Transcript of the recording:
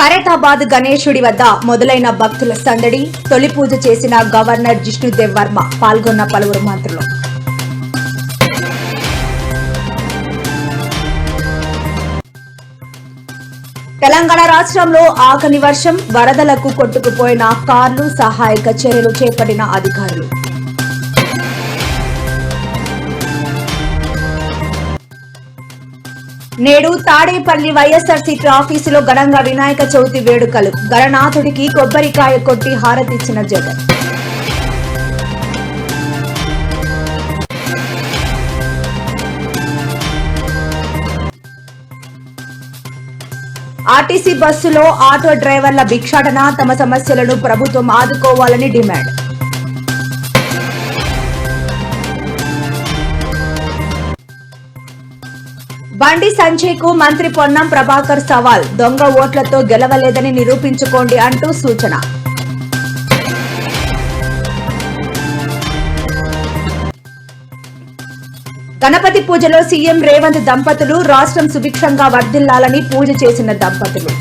ఖైరతాబాద్ గణేశుడి వద్ద మొదలైన భక్తుల సందడి. తొలి పూజ చేసిన గవర్నర్ జిష్ణుదేవ్ వర్మ. పాల్గొన్న పలువురు మంత్రులు. తెలంగాణ రాష్ట్రంలో ఆకని వర్షం. వరదలకు కొట్టుకుపోయిన కార్లు. సహాయక చర్యలు చేపట్టిన అధికారులు. నేడు తాడేపల్లి వైఎస్ఆర్సీపీ ఆఫీసులో ఘనంగా వినాయక చవితి వేడుకలు. గణనాథుడికి కొబ్బరికాయ కొట్టి హారతిచ్చిన జగన్. ఆర్టీసీ బస్సులో ఆటో డ్రైవర్ల భిక్షాటన. తమ సమస్యలను ప్రభుత్వం ఆదుకోవాలని డిమాండ్. బండి సంజయ్ కు మంత్రి పొన్నం ప్రభాకర్ సవాల్. దొంగ ఓట్లతో గెలవలేదని నిరూపించుకోండి అంటూ సూచన. గణపతి పూజలో సీఎం రేవంత్ దంపతులు. రాష్ట్రం సుభిక్షంగా వర్ధిల్లాలని పూజ చేసిన దంపతులు.